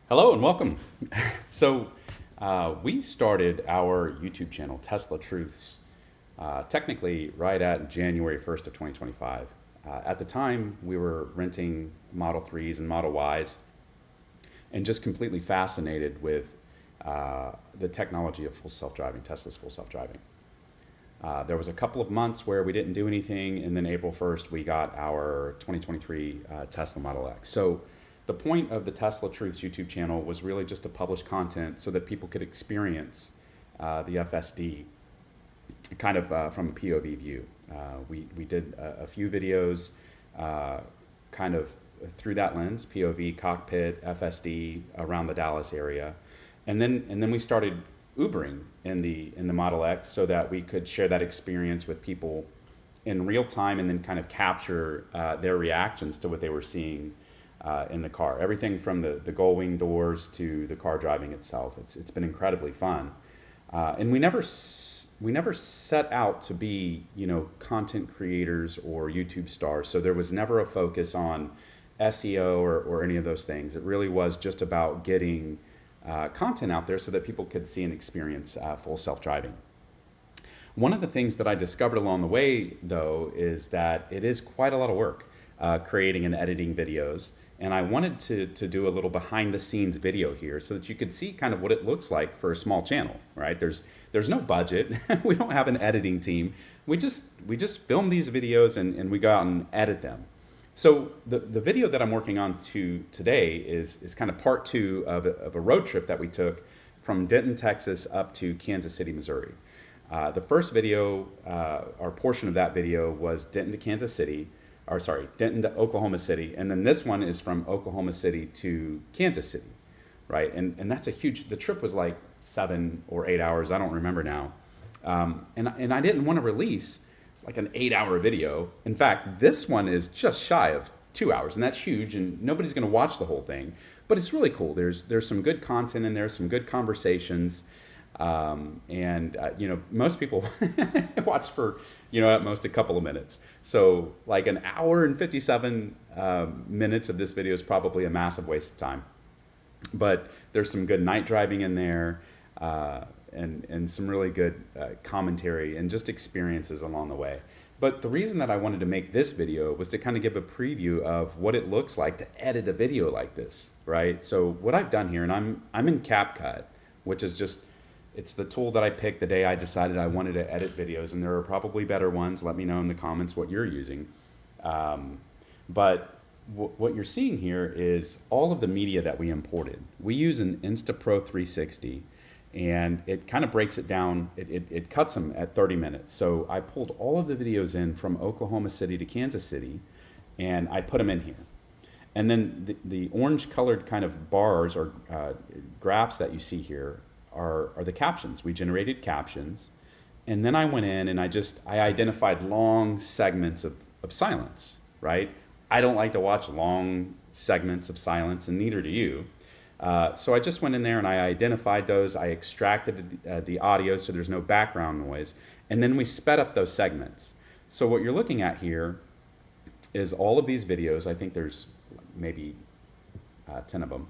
Hello and welcome. So, we started our YouTube channel, Tesla Truths, technically right at January 1st of 2025. At the time, we were renting Model 3s and Model Ys and just completely fascinated with the technology of full self-driving, Tesla's full self-driving. There was a couple of months where we didn't do anything, and then April 1st, we got our 2023 Tesla Model X. So the point of the Tesla Truths YouTube channel was really just to publish content so that people could experience the FSD kind of from a POV view. We did a few videos kind of through that lens, POV, cockpit, FSD around the Dallas area. And then we started Ubering in the Model X so that we could share that experience with people in real time and then kind of capture their reactions to what they were seeing in the car. Everything from the gull wing doors to the car driving itself. It's been incredibly fun. And we never set out to be, content creators or YouTube stars. So there was never a focus on SEO or any of those things. It really was just about getting content out there so that people could see and experience full self-driving. One of the things that I discovered along the way, though, is that it is quite a lot of work creating and editing videos. And I wanted to do a little behind the scenes video here so that you could see kind of what it looks like for a small channel, right? There's no budget. We don't have an editing team. We just film these videos and we go out and edit them. So the video that I'm working on today is kind of part two of a road trip that we took from Denton, Texas up to Kansas City, Missouri. The first video, or portion of that video, was Denton to Kansas City, Denton to Oklahoma City. And then this one is from Oklahoma City to Kansas City, right? And that's the trip was like 7 or 8 hours, I don't remember now. And I didn't want to release like an 8-hour video. In fact, this one is just shy of 2 hours, and that's huge, and nobody's going to watch the whole thing. But it's really cool. There's some good content in there, some good conversations, most people watch for at most a couple of minutes. So like an hour and 57 minutes of this video is probably a massive waste of time. But there's some good night driving in there. And some really good commentary and just experiences along the way. But the reason that I wanted to make this video was to kind of give a preview of what it looks like to edit a video like this, right? So what I've done here, and I'm in CapCut, which is it's the tool that I picked the day I decided I wanted to edit videos, and there are probably better ones. Let me know in the comments what you're using. But what you're seeing here is all of the media that we imported. We use an InstaPro 360. And it kind of breaks it down. It cuts them at 30 minutes. So I pulled all of the videos in from Oklahoma City to Kansas City, and I put them in here. And then the orange colored kind of bars or graphs that you see here are the captions. We generated captions. And then I went in and I identified long segments of silence, right? I don't like to watch long segments of silence, and neither do you. So I just went in there and I identified those. I extracted the audio so there's no background noise. And then we sped up those segments. So what you're looking at here is all of these videos. I think there's maybe 10 of them.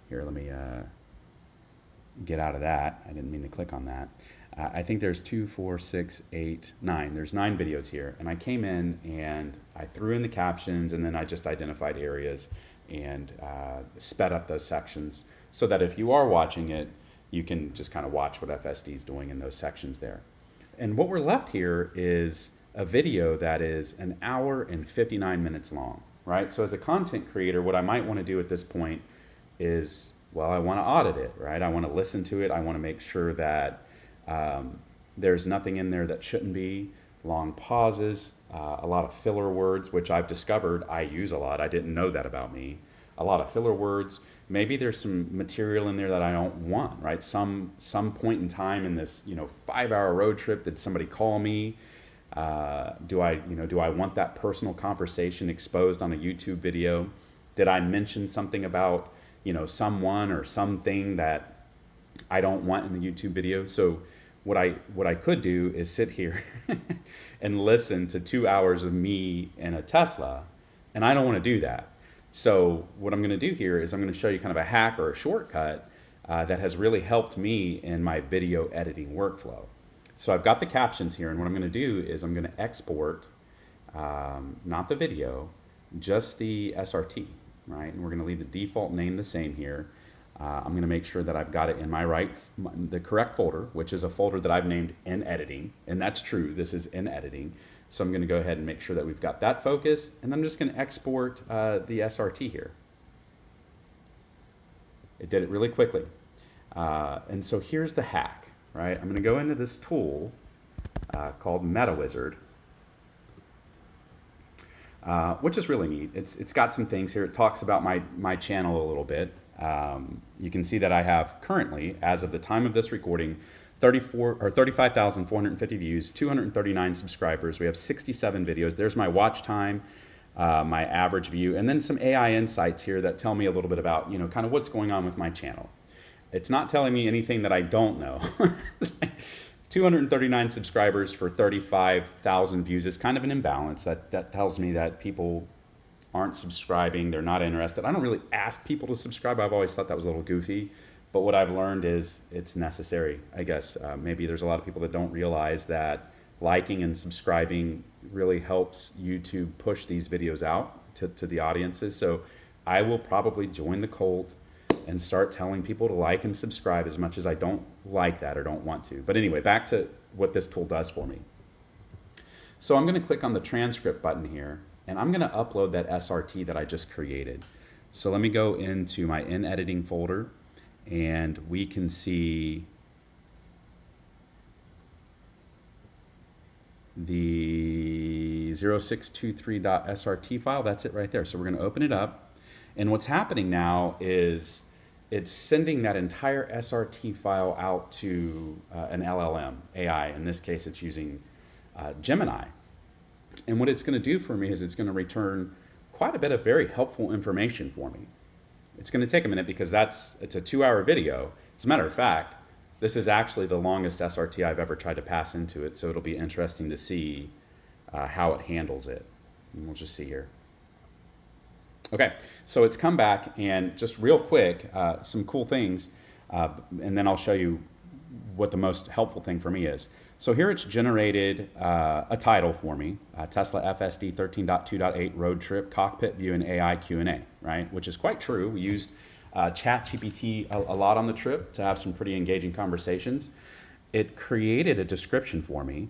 Here, let me get out of that. I didn't mean to click on that. I think there's 2, 4, 6, 8, 9. There's 9 videos here. And I came in and I threw in the captions, and then I just identified areas and sped up those sections so that if you are watching it, you can just kind of watch what FSD is doing in those sections there. And what we're left here is a video that is an hour and 59 minutes long, right? So as a content creator, what I might want to do at this point is, well, I want to audit it, right? I want to listen to it. I want to make sure that there's nothing in there that shouldn't be, long pauses, a lot of filler words, which I've discovered I use a lot. I didn't know that about me. A lot of filler words. Maybe there's some material in there that I don't want, right? Some point in time in this 5-hour road trip, did somebody call me? Do I want that personal conversation exposed on a YouTube video? Did I mention something about someone or something that I don't want in the YouTube video? So what I could do is sit here and listen to 2 hours of me in a Tesla, and I don't want to do that. So what I'm going to do here is I'm going to show you kind of a hack or a shortcut that has really helped me in my video editing workflow. So I've got the captions here, and what I'm going to do is I'm going to export, not the video, just the SRT, right? And we're going to leave the default name the same here. I'm going to make sure that I've got it in the correct folder, which is a folder that I've named in editing, and that's true. This is in editing. So I'm going to go ahead and make sure that we've got that focused, and then I'm just going to export the SRT here. It did it really quickly. And so here's the hack, right? I'm going to go into this tool called MetaWizard, which is really neat. It's got some things here. It talks about my channel a little bit. You can see that I have currently, as of the time of this recording, 35,450 views, 239 subscribers. We have 67 videos. There's my watch time, my average view, and then some AI insights here that tell me a little bit about, kind of what's going on with my channel. It's not telling me anything that I don't know. 239 subscribers for 35,000 views is kind of an imbalance. That tells me that people aren't subscribing, they're not interested. I don't really ask people to subscribe. I've always thought that was a little goofy. But what I've learned is it's necessary, I guess. Maybe there's a lot of people that don't realize that liking and subscribing really helps YouTube push these videos out to the audiences. So I will probably join the cult and start telling people to like and subscribe, as much as I don't like that or don't want to. But anyway, back to what this tool does for me. So I'm going to click on the transcript button here, and I'm going to upload that SRT that I just created. So let me go into my in editing folder, and we can see the 0623.srt file. That's it right there. So we're going to open it up, and what's happening now is it's sending that entire SRT file out to an LLM AI. In this case, it's using Gemini. And what it's going to do for me is it's going to return quite a bit of very helpful information for me. It's going to take a minute because it's a 2-hour video. As a matter of fact, this is actually the longest SRT I've ever tried to pass into it, so it'll be interesting to see how it handles it. And we'll just see here. Okay, so it's come back, and just real quick, some cool things, and then I'll show you what the most helpful thing for me is. So here it's generated a title for me, Tesla FSD 13.2.8 Road Trip Cockpit View and AI Q&A, right? Which is quite true. We used ChatGPT a lot on the trip to have some pretty engaging conversations. It created a description for me.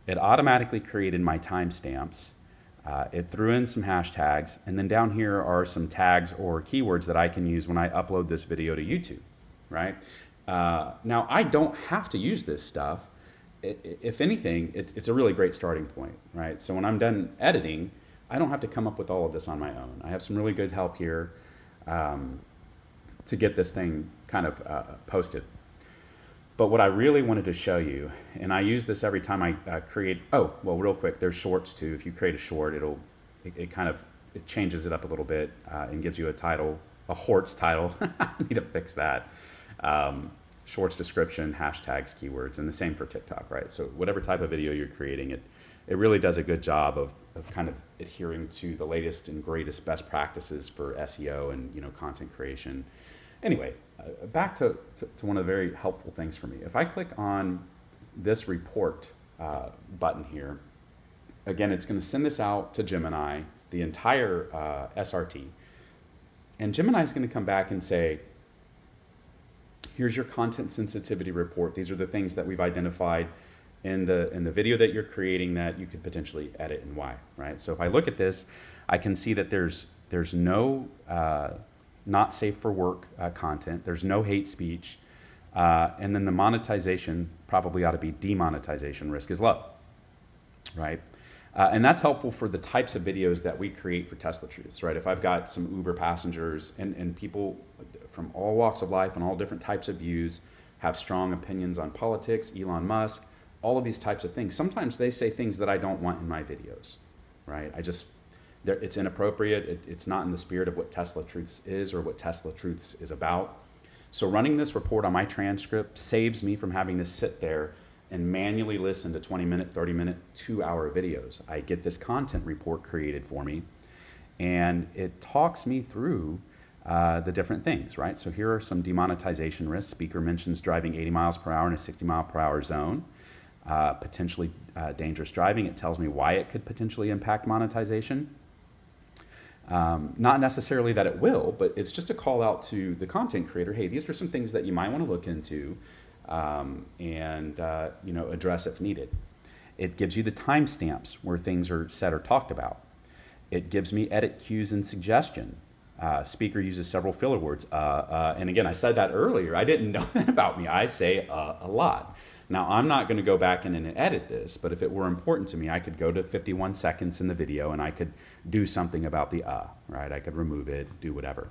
It automatically created my timestamps. It threw in some hashtags, and then down here are some tags or keywords that I can use when I upload this video to YouTube, right? Now, I don't have to use this stuff. If anything, it's a really great starting point, right? So when I'm done editing, I don't have to come up with all of this on my own. I have some really good help here to get this thing kind of posted. But what I really wanted to show you, and I use this every time I create, real quick, there's shorts too. If you create a short, it changes it up a little bit and gives you a title, a Hort's title. I need to fix that. Shorts description, hashtags, keywords, and the same for TikTok, right? So whatever type of video you're creating, it really does a good job of kind of adhering to the latest and greatest best practices for SEO and content creation. Anyway, back to one of the very helpful things for me. If I click on this report button here, again, it's going to send this out to Gemini, the entire SRT, and Gemini is going to come back and say, here's your content sensitivity report. These are the things that we've identified in the video that you're creating that you could potentially edit and why, right? So if I look at this, I can see that there's no not safe for work content. There's no hate speech. And then the monetization probably ought to be demonetization risk is low, right? And that's helpful for the types of videos that we create for Tesla Truths, right? If I've got some Uber passengers and people from all walks of life and all different types of views have strong opinions on politics, Elon Musk, all of these types of things. Sometimes they say things that I don't want in my videos, right? It's inappropriate. It's not in the spirit of what Tesla Truths is or what Tesla Truths is about. So running this report on my transcript saves me from having to sit there and manually listen to 20-minute, 30-minute, 2-hour videos. I get this content report created for me, and it talks me through the different things, right? So here are some demonetization risks. Speaker mentions driving 80 miles per hour in a 60 mile per hour zone, potentially dangerous driving. It tells me why it could potentially impact monetization. Not necessarily that it will, but it's just a call out to the content creator. Hey, these are some things that you might want to look into and address if needed. It gives you the timestamps where things are said or talked about. It gives me edit cues and suggestion. Speaker uses several filler words. And again, I said that earlier. I didn't know that about me. I say a lot. Now, I'm not going to go back in and edit this, but if it were important to me, I could go to 51 seconds in the video and I could do something about the right? I could remove it, do whatever.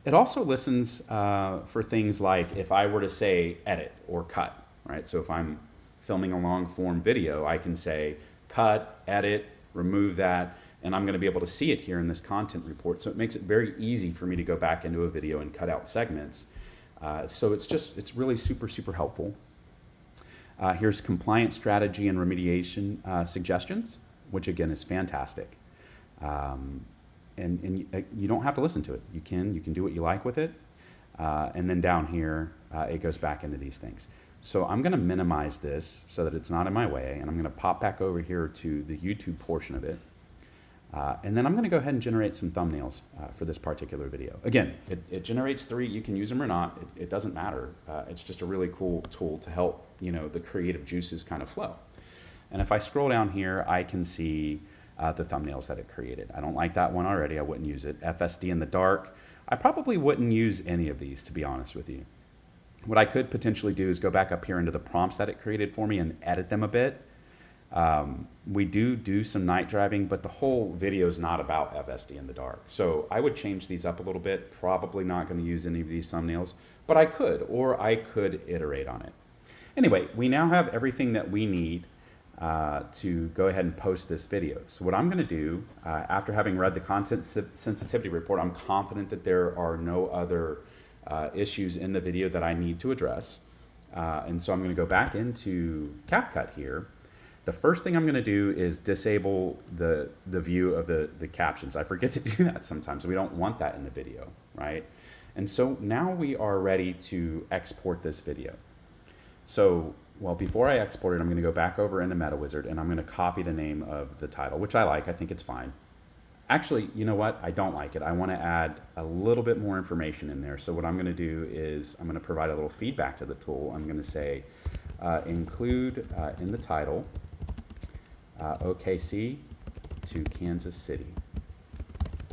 It also listens for things like if I were to say edit or cut, right? So if I'm filming a long form video, I can say cut, edit, remove that, and I'm going to be able to see it here in this content report. So it makes it very easy for me to go back into a video and cut out segments. So it's really super helpful. Here's compliance strategy and remediation suggestions, which again is fantastic. And you don't have to listen to it. You can do what you like with it. And then down here, it goes back into these things. So I'm going to minimize this so that it's not in my way, and I'm going to pop back over here to the YouTube portion of it. And then I'm going to go ahead and generate some thumbnails for this particular video. Again, it generates 3. You can use them or not. It doesn't matter. It's just a really cool tool to help the creative juices kind of flow. And if I scroll down here, I can see the thumbnails that it created. I don't like that one already. I wouldn't use it. FSD in the dark. I probably wouldn't use any of these, to be honest with you. What I could potentially do is go back up here into the prompts that it created for me and edit them a bit. We do some night driving, but the whole video is not about FSD in the dark. So I would change these up a little bit. Probably not going to use any of these thumbnails, but I could iterate on it. Anyway, we now have everything that we need to go ahead and post this video. So what I'm going to do, after having read the content sensitivity report, I'm confident that there are no other issues in the video that I need to address. And so I'm going to go back into CapCut here. The first thing I'm going to do is disable the view of the captions. I forget to do that sometimes. We don't want that in the video, right? And so now we are ready to export this video. So, well, before I export it, I'm going to go back over into MetaWizard and I'm going to copy the name of the title, which I like. I think it's fine. Actually, you know what? I don't like it. I want to add a little bit more information in there. So what I'm going to do is I'm going to provide a little feedback to the tool. I'm going to say include in the title OKC to Kansas City,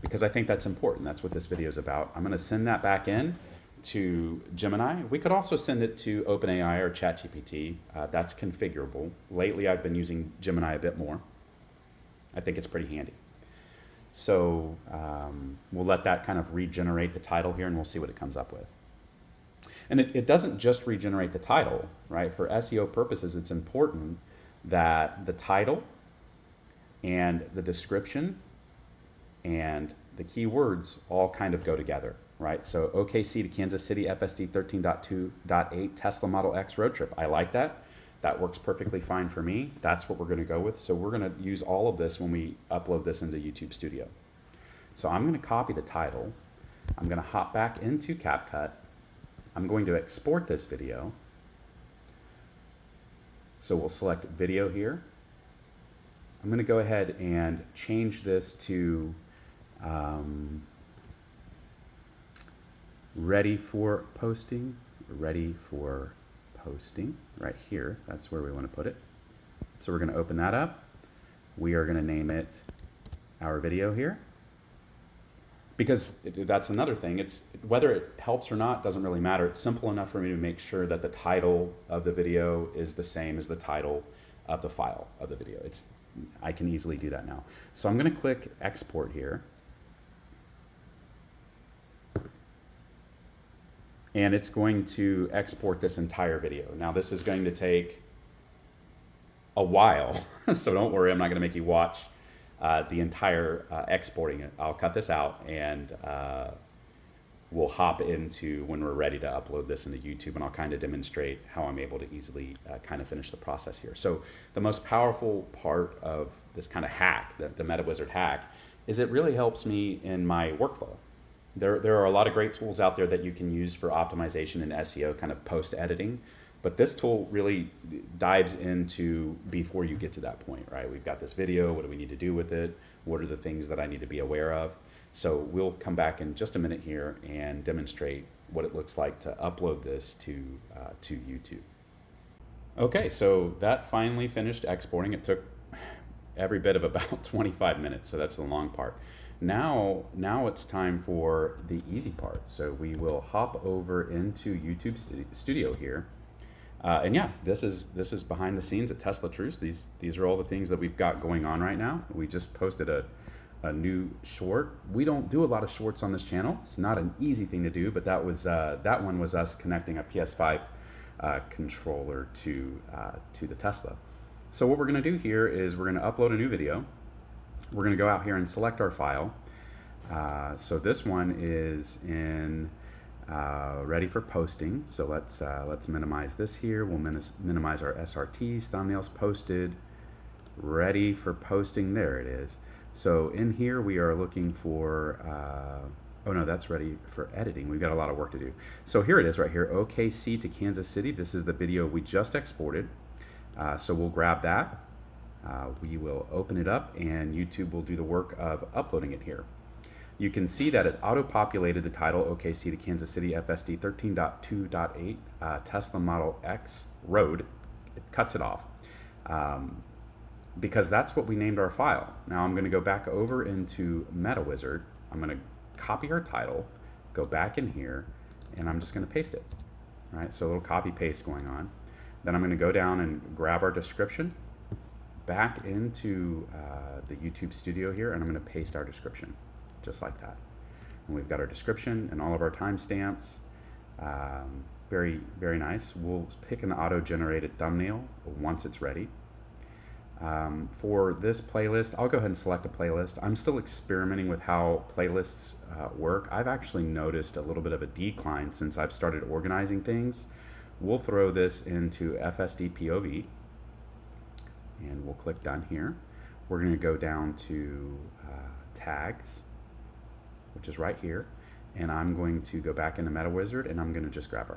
because I think that's important. That's what this video is about. I'm going to send that back in to Gemini. We could also send it to OpenAI or ChatGPT. That's configurable. Lately, I've been using Gemini a bit more. I think it's pretty handy. So we'll let that kind of regenerate the title here, and we'll see what it comes up with. And it doesn't just regenerate the title, right? For SEO purposes, it's important that the title and the description and the keywords all kind of go together, right? So OKC to Kansas City, FSD 13.2.8 Tesla Model X road trip. I like that. That works perfectly fine for me. That's what we're going to go with. So we're going to use all of this when we upload this into YouTube Studio. So I'm going to copy the title. I'm going to hop back into CapCut. I'm going to export this video. So we'll select video here. I'm going to go ahead and change this to ready for posting right here. That's where we want to put it. So we're going to open that up. We are going to name it our video here, because that's another thing. It's whether it helps or not doesn't really matter. It's simple enough for me to make sure that the title of the video is the same as the title of the file of the video. I can easily do that now. So I'm going to click export here. And it's going to export this entire video. Now this is going to take a while, so don't worry, I'm not gonna make you watch the entire exporting it. I'll cut this out and we'll hop into when we're ready to upload this into YouTube, and I'll kind of demonstrate how I'm able to easily kind of finish the process here. So the most powerful part of this kind of hack, the MetaWizard hack, is it really helps me in my workflow. There are a lot of great tools out there that you can use for optimization and SEO, kind of post editing. But this tool really dives into before you get to that point, right? We've got this video. What do we need to do with it? What are the things that I need to be aware of? So we'll come back in just a minute here and demonstrate what it looks like to upload this to YouTube. Okay, so that finally finished exporting. It took every bit of about 25 minutes, so that's the long part. Now it's time for the easy part. So we will hop over into YouTube Studio here. And yeah, this is behind the scenes at Tesla Truth. These are all the things that we've got going on right now. We just posted a new short. We don't do a lot of shorts on this channel. It's not an easy thing to do, but that one was us connecting a PS5 controller to the Tesla. So what we're going to do here is we're going to upload a new video. We're going to go out here and select our file. So this one is in ready for posting. So let's minimize this here. We'll minimize our SRTs, thumbnails posted, ready for posting. There it is. So in here we are looking for, oh no, that's ready for editing. We've got a lot of work to do. So here it is right here, OKC to Kansas City. This is the video we just exported. So we'll grab that. We will open it up and YouTube will do the work of uploading it here. You can see that it auto-populated the title, OKC to Kansas City FSD 13.2.8 Tesla Model X Road. It cuts it off because that's what we named our file. Now I'm going to go back over into MetaWizard. I'm going to copy our title, go back in here, and I'm just going to paste it. All right, so a little copy paste going on. Then I'm going to go down and grab our description back into the YouTube Studio here, and I'm going to paste our description just like that. And we've got our description and all of our timestamps. Very, very nice. We'll pick an auto-generated thumbnail once it's ready. For this playlist, I'll go ahead and select a playlist. I'm still experimenting with how playlists work. I've actually noticed a little bit of a decline since I've started organizing things. We'll throw this into FSD POV and we'll click done here. We're going to go down to tags, which is right here, and I'm going to go back into MetaWizard and I'm going to just grab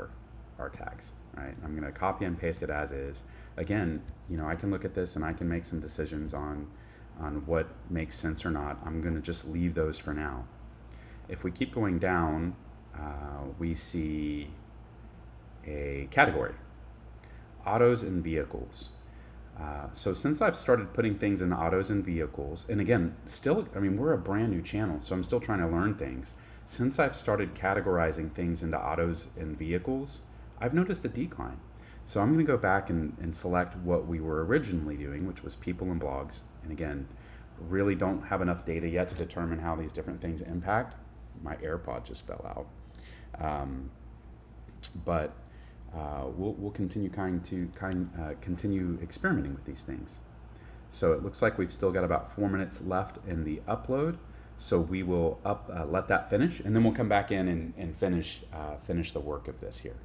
our tags. Right? I'm going to copy and paste it as is. Again, you know, I can look at this and I can make some decisions on what makes sense or not. I'm going to just leave those for now. If we keep going down, we see a category, autos and vehicles. So since I've started putting things in autos and vehicles, and again, still, I mean, we're a brand new channel, so I'm still trying to learn things. Since I've started categorizing things into autos and vehicles, I've noticed a decline. So I'm going to go back and select what we were originally doing, which was people and blogs. And again, really don't have enough data yet to determine how these different things impact. My AirPod just fell out. But we'll continue continue experimenting with these things. So it looks like we've still got about 4 minutes left in the upload. So we will let that finish, and then we'll come back in and finish the work of this here.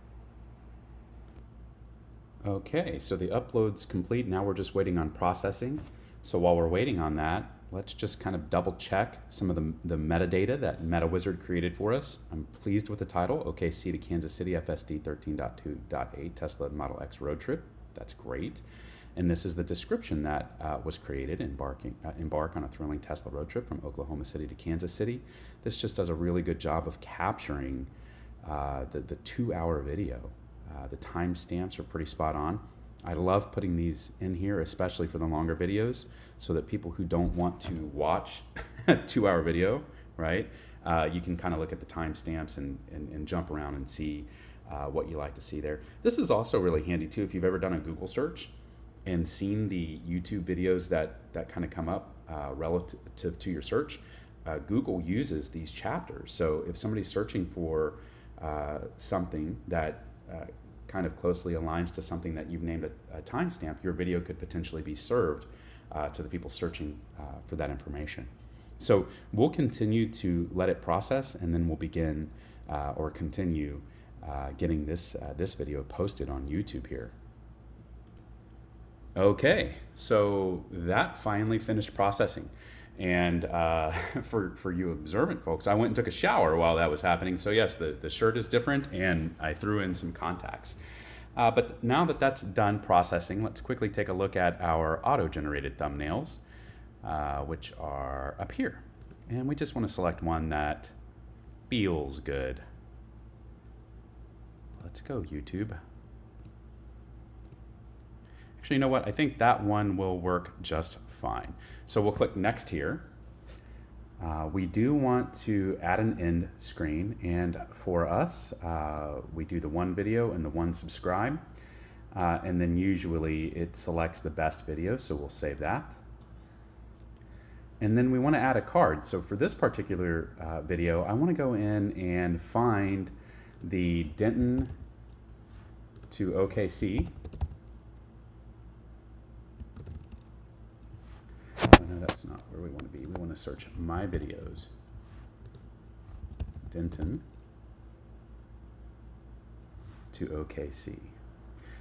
Okay, so the upload's complete. Now we're just waiting on processing. So while we're waiting on that, let's just kind of double check some of the metadata that MetaWizard created for us. I'm pleased with the title, OKC to Kansas City FSD 13.2.8 Tesla Model X Road Trip. That's great. And this is the description that was created, embark on a thrilling Tesla road trip from Oklahoma City to Kansas City. This just does a really good job of capturing the 2-hour video. The timestamps are pretty spot on. I love putting these in here, especially for the longer videos, so that people who don't want to watch a 2-hour video, right? You can kind of look at the timestamps and jump around and see what you like to see there. This is also really handy too if you've ever done a Google search and seen the YouTube videos that kind of come up relative to your search. Google uses these chapters. So if somebody's searching for something that kind of closely aligns to something that you've named a timestamp, your video could potentially be served to the people searching for that information. So we'll continue to let it process, and then we'll begin or continue getting this video posted on YouTube here. Okay, so that finally finished processing. And for you observant folks, I went and took a shower while that was happening. So yes, the shirt is different, and I threw in some contacts. But now that that's done processing, let's quickly take a look at our auto-generated thumbnails, which are up here. And we just want to select one that feels good. Let's go, YouTube. Actually, you know what? I think that one will work just fine. So we'll click next here. We do want to add an end screen, and for us, we do the one video and the one subscribe, and then usually it selects the best video, so we'll save that. And then we want to add a card. So for this particular video, I want to go in and find the Denton to OKC. No, that's not where we want to be. We want to search my videos. Denton to OKC.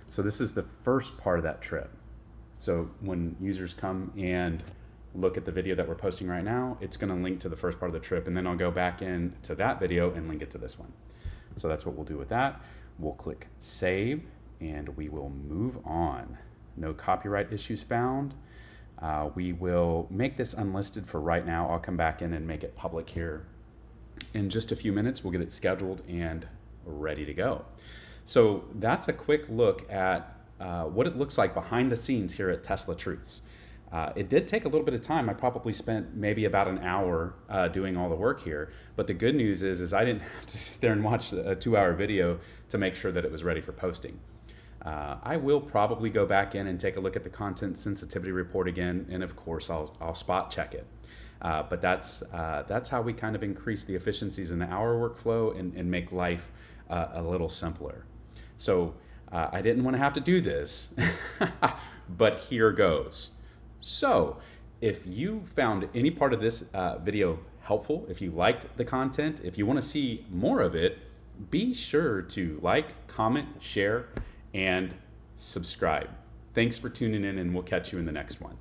So this is the first part of that trip. So when users come and look at the video that we're posting right now, it's going to link to the first part of the trip, and then I'll go back into that video and link it to this one. So that's what we'll do with that. We'll click save, and we will move on. No copyright issues found. We will make this unlisted for right now. I'll come back in and make it public here in just a few minutes. We'll get it scheduled and ready to go. So that's a quick look at what it looks like behind the scenes here at Tesla Truths. It did take a little bit of time. I probably spent maybe about an hour doing all the work here. But the good news is I didn't have to sit there and watch a 2-hour video to make sure that it was ready for posting. I will probably go back in and take a look at the content sensitivity report again, and of course I'll spot check it. But that's how we kind of increase the efficiencies in our workflow and make life a little simpler. So I didn't want to have to do this, but here goes. So if you found any part of this video helpful, if you liked the content, if you want to see more of it, be sure to like, comment, share, and subscribe. Thanks for tuning in, and we'll catch you in the next one.